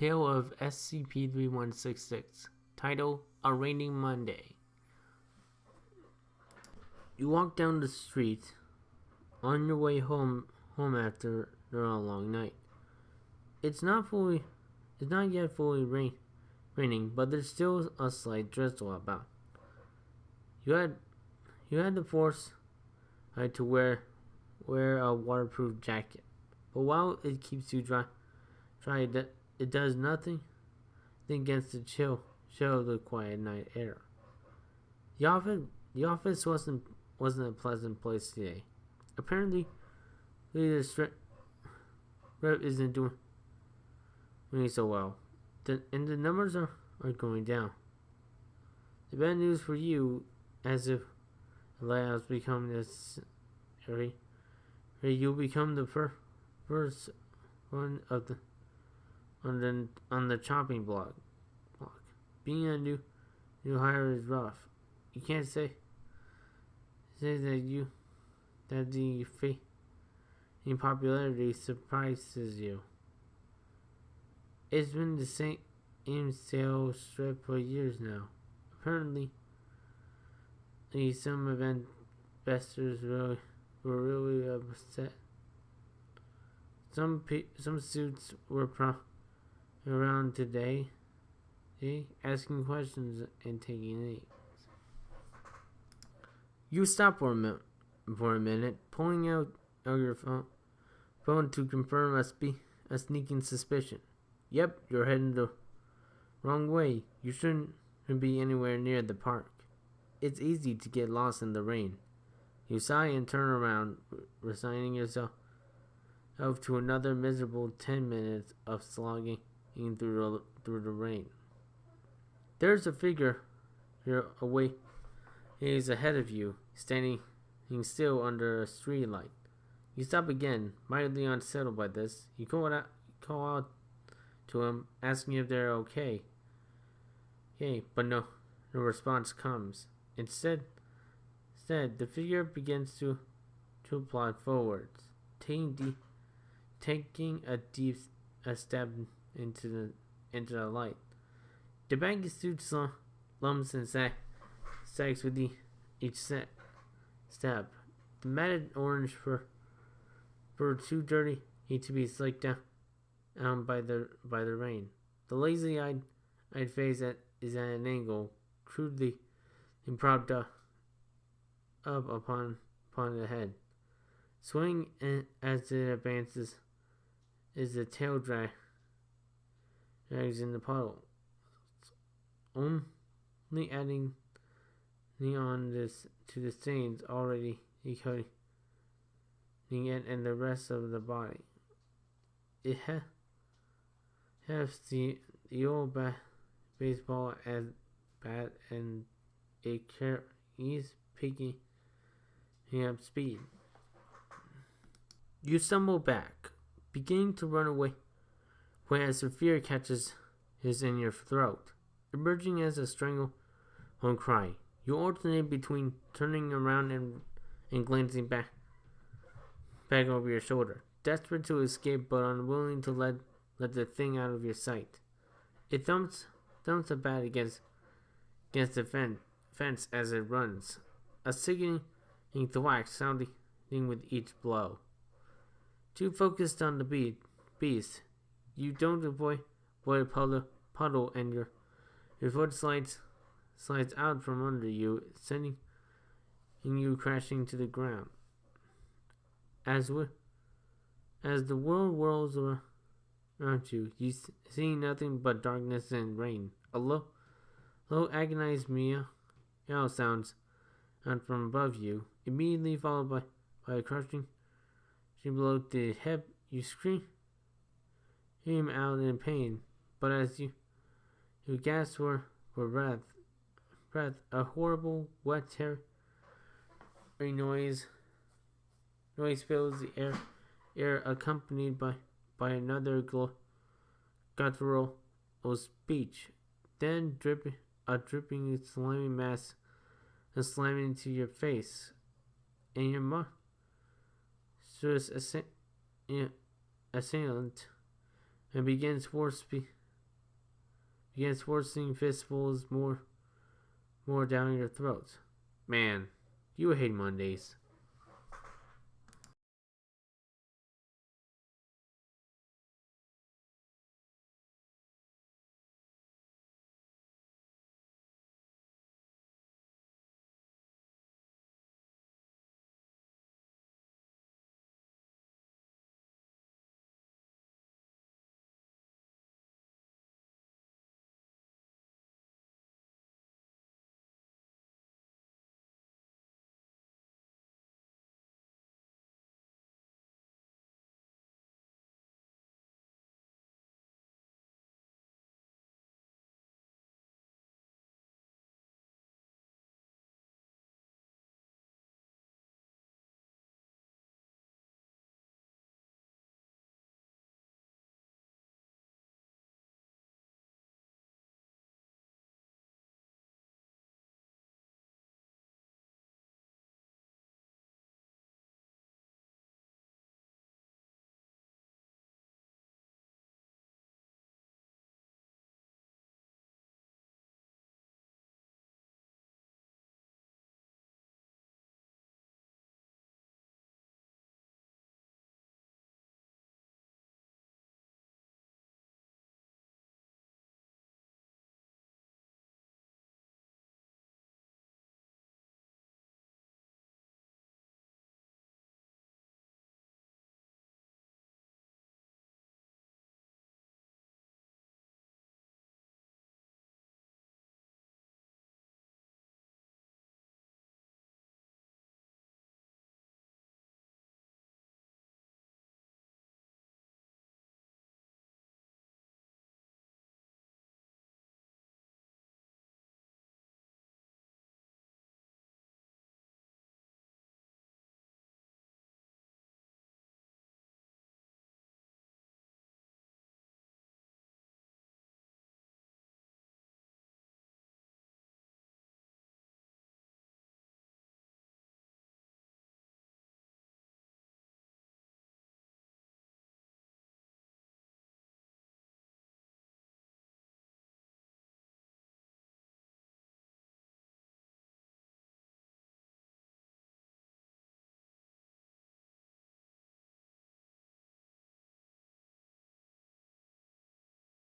Tale of SCP-3166. Title: A Raining Monday. You walk down the street on your way home after a long night. It's not yet fully raining, but there's still a slight drizzle about. You had the force to wear a waterproof jacket, but while it keeps you dry, it does nothing against the chill of the quiet night air. The office wasn't a pleasant place today. Apparently, the rep isn't doing so well, and the numbers are going down. The bad news for you, as if layouts become necessary, you'll become the first one on the chopping block. Being a new hire is rough. You can't say that the in popularity surprises you. It's been the same sales strip for years now. Apparently, some investors were really upset. Some suits were around today, asking questions and taking names. You stop for a minute, pulling out your phone to confirm a sneaking suspicion. Yep, you're heading the wrong way. You shouldn't be anywhere near the park. It's easy to get lost in the rain. You sigh and turn around, resigning yourself to another miserable 10 minutes of slogging through the rain. There's a figure here away. He is ahead of you, standing still under a street light. You stop again, mildly unsettled by this. You call out to him, asking if they're okay. But no response comes. Instead, the figure begins to plod forwards, taking a deep step into the light. The baggy suit lumps and sags with each step. The matted orange fur too dirty to be slicked down by the rain. The lazy-eyed face is at an angle, crudely propped up upon the head. Swaying as it advances is the tail drags in the puddle, only adding on this to the stains already coating it and the rest of the body. It has the old baseball bat and it is picking up speed. You stumble back, beginning to run away, whereas the fear catches in your throat, emerging as a strangled cry. You alternate between turning around and glancing back over your shoulder, desperate to escape but unwilling to let the thing out of your sight. It thumps a bat against the fence as it runs, a sickening thwack sounding with each blow. Too focused on the beast, you don't avoid a puddle and your foot slides out from under you, sending you crashing to the ground. As the world whirls around you, you see nothing but darkness and rain. A low agonized meow sounds from above you, immediately followed by a crushing below the hip. You scream out in pain, but as you gasp for breath, a horrible, wet, tearing noise fills the air, accompanied by another guttural speech. Then a dripping, slimy mass is slamming into your face, and your monstrous assailant and begins force begins forcing fistfuls more down your throat. Man, you hate Mondays.